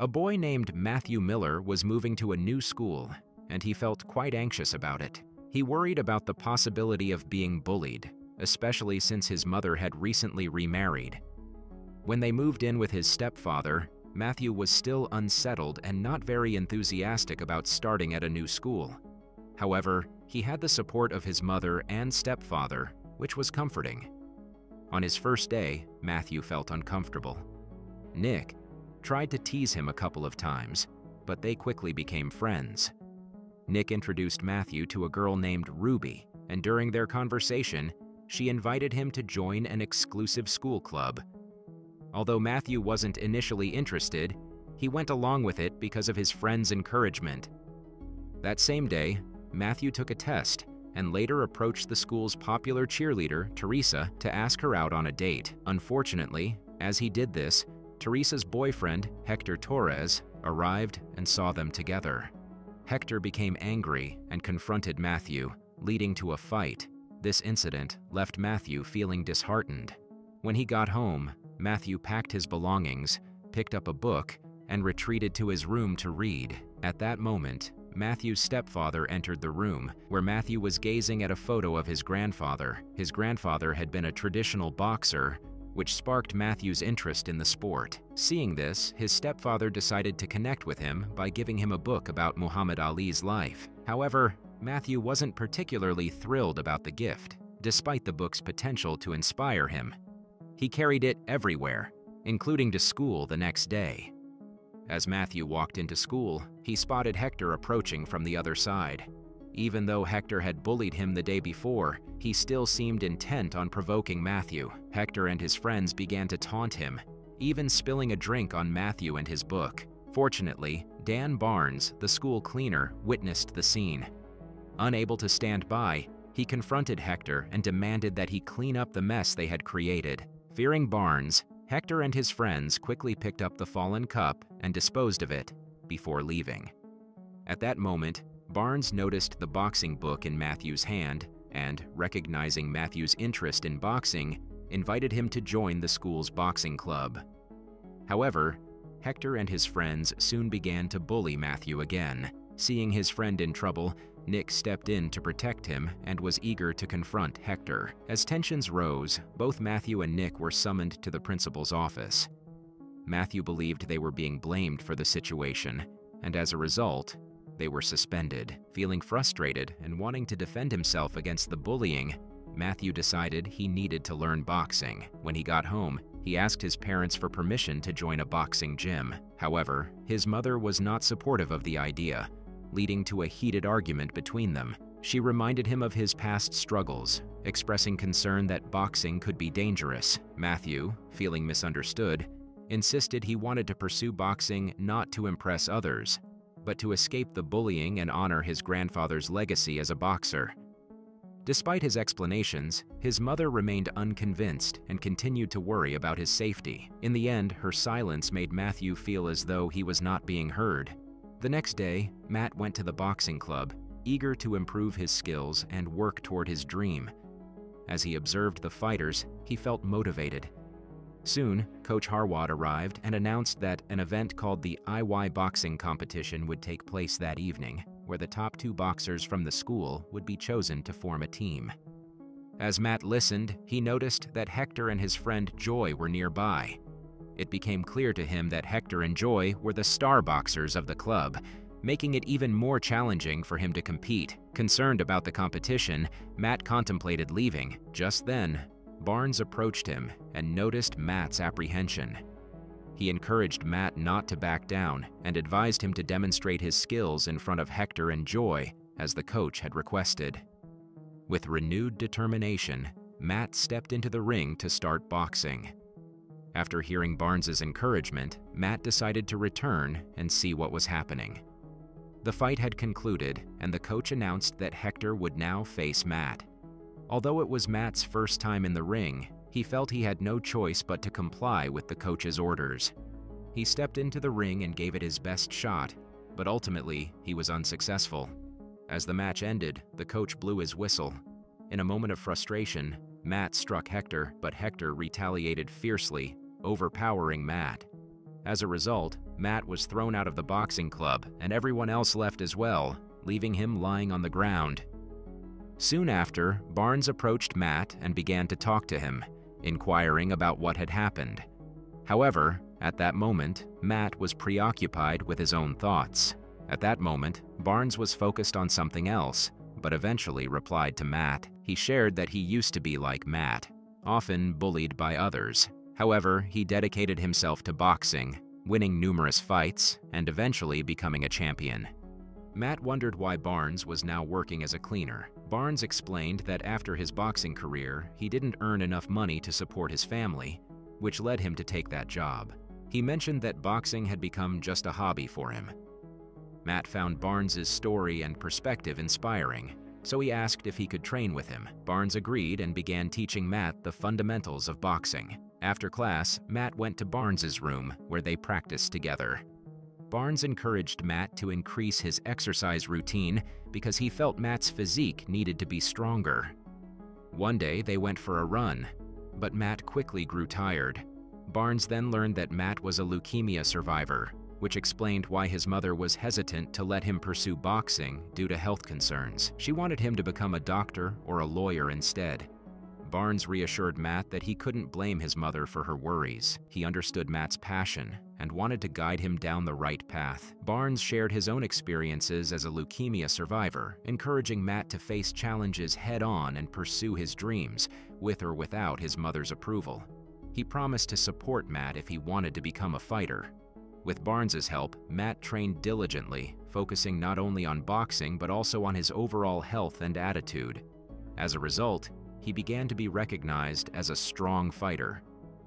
A boy named Matthew Miller was moving to a new school, and he felt quite anxious about it. He worried about the possibility of being bullied, especially since his mother had recently remarried. When they moved in with his stepfather, Matthew was still unsettled and not very enthusiastic about starting at a new school. However, he had the support of his mother and stepfather, which was comforting. On his first day, Matthew felt uncomfortable. Nick tried to tease him a couple of times, but they quickly became friends. Nick introduced Matthew to a girl named Ruby, and during their conversation, she invited him to join an exclusive school club. Although Matthew wasn't initially interested, he went along with it because of his friend's encouragement. That same day, Matthew took a test and later approached the school's popular cheerleader, Teresa, to ask her out on a date. Unfortunately, as he did this, Teresa's boyfriend, Hector Torres, arrived and saw them together. Hector became angry and confronted Matthew, leading to a fight. This incident left Matthew feeling disheartened. When he got home, Matthew packed his belongings, picked up a book, and retreated to his room to read. At that moment, Matthew's stepfather entered the room, where Matthew was gazing at a photo of his grandfather. His grandfather had been a traditional boxer, which sparked Matthew's interest in the sport. Seeing this, his stepfather decided to connect with him by giving him a book about Muhammad Ali's life. However, Matthew wasn't particularly thrilled about the gift, despite the book's potential to inspire him. He carried it everywhere, including to school the next day. As Matthew walked into school, he spotted Hector approaching from the other side. Even though Hector had bullied him the day before, he still seemed intent on provoking Matthew. Hector and his friends began to taunt him, even spilling a drink on Matthew and his book. Fortunately, Dan Barnes, the school cleaner, witnessed the scene. Unable to stand by, he confronted Hector and demanded that he clean up the mess they had created. Fearing Barnes, Hector and his friends quickly picked up the fallen cup and disposed of it before leaving. At that moment, Barnes noticed the boxing book in Matthew's hand and, recognizing Matthew's interest in boxing, invited him to join the school's boxing club. However, Hector and his friends soon began to bully Matthew again. Seeing his friend in trouble, Nick stepped in to protect him and was eager to confront Hector. As tensions rose, both Matthew and Nick were summoned to the principal's office. Matthew believed they were being blamed for the situation, and as a result, they were suspended. Feeling frustrated and wanting to defend himself against the bullying, Matthew decided he needed to learn boxing. When he got home, he asked his parents for permission to join a boxing gym. However, his mother was not supportive of the idea, leading to a heated argument between them. She reminded him of his past struggles, expressing concern that boxing could be dangerous. Matthew, feeling misunderstood, insisted he wanted to pursue boxing not to impress others, but to escape the bullying and honor his grandfather's legacy as a boxer. Despite his explanations, his mother remained unconvinced and continued to worry about his safety. In the end, her silence made Matthew feel as though he was not being heard. The next day, Matt went to the boxing club, eager to improve his skills and work toward his dream. As he observed the fighters, he felt motivated. Soon, Coach Harwad arrived and announced that an event called the IY Boxing Competition would take place that evening, where the top 2 boxers from the school would be chosen to form a team. As Matt listened, he noticed that Hector and his friend Joy were nearby. It became clear to him that Hector and Joy were the star boxers of the club, making it even more challenging for him to compete. Concerned about the competition, Matt contemplated leaving. Just then, Barnes approached him and noticed Matt's apprehension. He encouraged Matt not to back down and advised him to demonstrate his skills in front of Hector and Joy, as the coach had requested. With renewed determination, Matt stepped into the ring to start boxing. After hearing Barnes's encouragement, Matt decided to return and see what was happening. The fight had concluded, and the coach announced that Hector would now face Matt. Although it was Matt's first time in the ring, he felt he had no choice but to comply with the coach's orders. He stepped into the ring and gave it his best shot, but ultimately he was unsuccessful. As the match ended, the coach blew his whistle. In a moment of frustration, Matt struck Hector, but Hector retaliated fiercely, overpowering Matt. As a result, Matt was thrown out of the boxing club, and everyone else left as well, leaving him lying on the ground. Soon after, Barnes approached Matt and began to talk to him, inquiring about what had happened. However, at that moment, Matt was preoccupied with his own thoughts. At that moment, Barnes was focused on something else, but eventually replied to Matt. He shared that he used to be like Matt, often bullied by others. However, he dedicated himself to boxing, winning numerous fights, and eventually becoming a champion. Matt wondered why Barnes was now working as a cleaner. Barnes explained that after his boxing career, he didn't earn enough money to support his family, which led him to take that job. He mentioned that boxing had become just a hobby for him. Matt found Barnes's story and perspective inspiring, so he asked if he could train with him. Barnes agreed and began teaching Matt the fundamentals of boxing. After class, Matt went to Barnes's room, where they practiced together. Barnes encouraged Matt to increase his exercise routine because he felt Matt's physique needed to be stronger. One day, they went for a run, but Matt quickly grew tired. Barnes then learned that Matt was a leukemia survivor, which explained why his mother was hesitant to let him pursue boxing due to health concerns. She wanted him to become a doctor or a lawyer instead. Barnes reassured Matt that he couldn't blame his mother for her worries. He understood Matt's passion and wanted to guide him down the right path. Barnes shared his own experiences as a leukemia survivor, encouraging Matt to face challenges head-on and pursue his dreams, with or without his mother's approval. He promised to support Matt if he wanted to become a fighter. With Barnes's help, Matt trained diligently, focusing not only on boxing but also on his overall health and attitude. As a result, he began to be recognized as a strong fighter.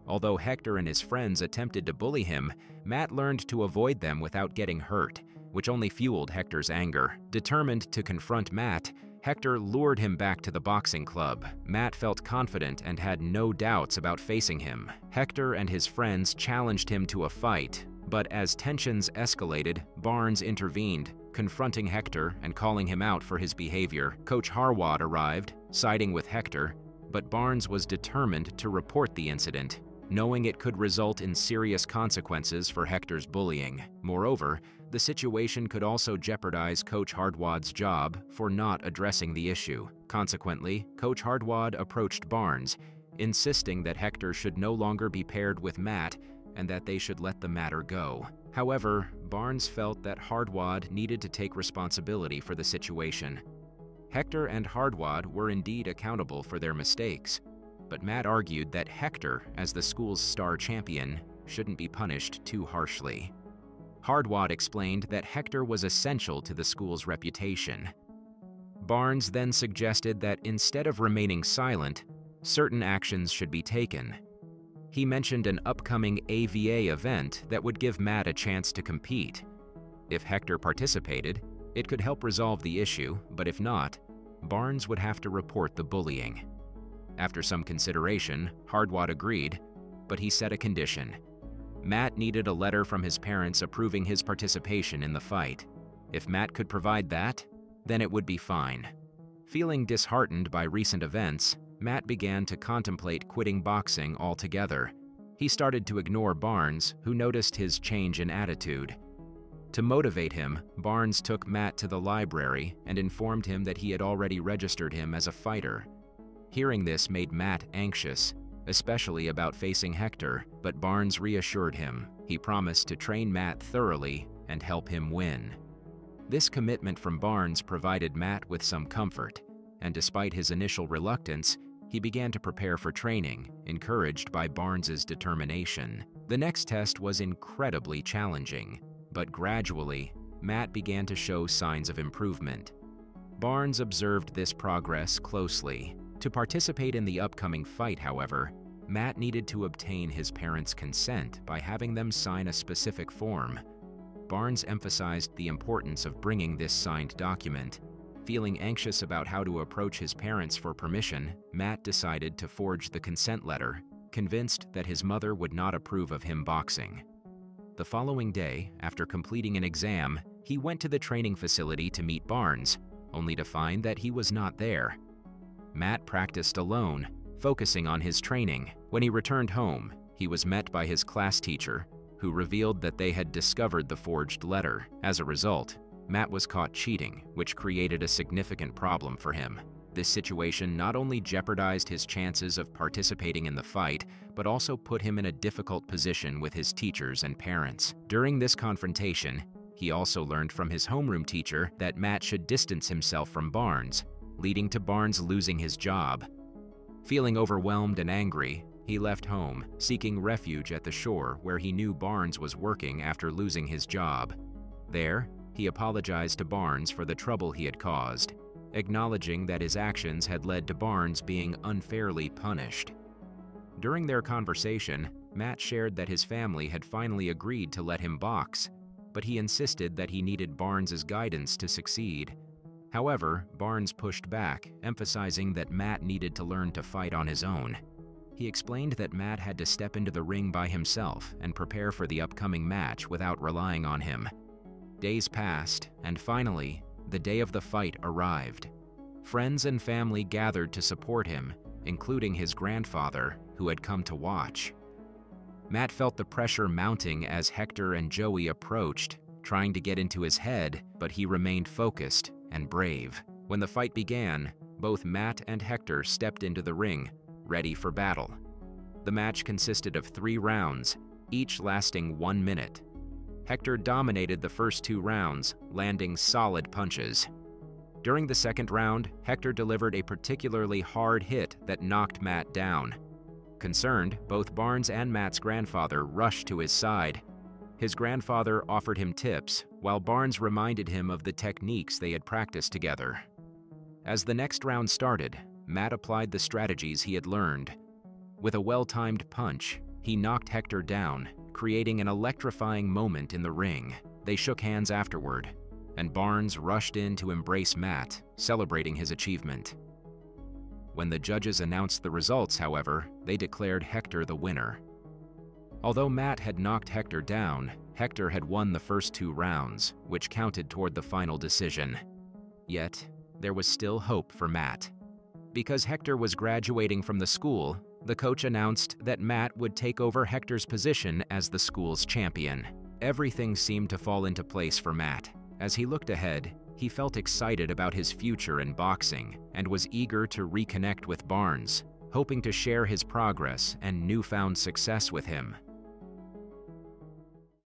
Although Hector and his friends attempted to bully him, Matt learned to avoid them without getting hurt, which only fueled Hector's anger. Determined to confront Matt, Hector lured him back to the boxing club. Matt felt confident and had no doubts about facing him. Hector and his friends challenged him to a fight, but as tensions escalated, Barnes intervened, confronting Hector and calling him out for his behavior. Coach Harwad arrived, siding with Hector, but Barnes was determined to report the incident, knowing it could result in serious consequences for Hector's bullying. Moreover, the situation could also jeopardize Coach Harwad's job for not addressing the issue. Consequently, Coach Harwad approached Barnes, insisting that Hector should no longer be paired with Matt and that they should let the matter go. However, Barnes felt that Harwad needed to take responsibility for the situation. Hector and Harwad were indeed accountable for their mistakes, but Matt argued that Hector, as the school's star champion, shouldn't be punished too harshly. Harwad explained that Hector was essential to the school's reputation. Barnes then suggested that instead of remaining silent, certain actions should be taken. He mentioned an upcoming AVA event that would give Matt a chance to compete. If Hector participated, it could help resolve the issue, but if not, Barnes would have to report the bullying. After some consideration, Harwad agreed, but he set a condition. Matt needed a letter from his parents approving his participation in the fight. If Matt could provide that, then it would be fine. Feeling disheartened by recent events, Matt began to contemplate quitting boxing altogether. He started to ignore Barnes, who noticed his change in attitude. To motivate him, Barnes took Matt to the library and informed him that he had already registered him as a fighter. Hearing this made Matt anxious, especially about facing Hector, but Barnes reassured him. He promised to train Matt thoroughly and help him win. This commitment from Barnes provided Matt with some comfort, and despite his initial reluctance, he began to prepare for training, encouraged by Barnes's determination. The next test was incredibly challenging, but gradually, Matt began to show signs of improvement. Barnes observed this progress closely. To participate in the upcoming fight, however, Matt needed to obtain his parents' consent by having them sign a specific form. Barnes emphasized the importance of bringing this signed document. Feeling anxious about how to approach his parents for permission, Matt decided to forge the consent letter, convinced that his mother would not approve of him boxing. The following day, after completing an exam, he went to the training facility to meet Barnes, only to find that he was not there. Matt practiced alone, focusing on his training. When he returned home, he was met by his class teacher, who revealed that they had discovered the forged letter. As a result, Matt was caught cheating, which created a significant problem for him. This situation not only jeopardized his chances of participating in the fight, but also put him in a difficult position with his teachers and parents. During this confrontation, he also learned from his homeroom teacher that Matt should distance himself from Barnes, leading to Barnes losing his job. Feeling overwhelmed and angry, he left home, seeking refuge at the shore where he knew Barnes was working after losing his job. There, he apologized to Barnes for the trouble he had caused, acknowledging that his actions had led to Barnes being unfairly punished. During their conversation, Matt shared that his family had finally agreed to let him box, but he insisted that he needed Barnes's guidance to succeed. However, Barnes pushed back, emphasizing that Matt needed to learn to fight on his own. He explained that Matt had to step into the ring by himself and prepare for the upcoming match without relying on him. Days passed, and finally, the day of the fight arrived. Friends and family gathered to support him, including his grandfather, who had come to watch. Matt felt the pressure mounting as Hector and Joey approached, trying to get into his head, but he remained focused and brave. When the fight began, both Matt and Hector stepped into the ring, ready for battle. The match consisted of 3 rounds, each lasting 1 minute. Hector dominated the first 2 rounds, landing solid punches. During the second round, Hector delivered a particularly hard hit that knocked Matt down. Concerned, both Barnes and Matt's grandfather rushed to his side. His grandfather offered him tips, while Barnes reminded him of the techniques they had practiced together. As the next round started, Matt applied the strategies he had learned. With a well-timed punch, he knocked Hector down, creating an electrifying moment in the ring. They shook hands afterward, and Barnes rushed in to embrace Matt, celebrating his achievement. When the judges announced the results, however, they declared Hector the winner. Although Matt had knocked Hector down, Hector had won the first 2 rounds, which counted toward the final decision. Yet, there was still hope for Matt. Because Hector was graduating from the school, the coach announced that Matt would take over Hector's position as the school's champion. Everything seemed to fall into place for Matt. As he looked ahead, he felt excited about his future in boxing and was eager to reconnect with Barnes, hoping to share his progress and newfound success with him.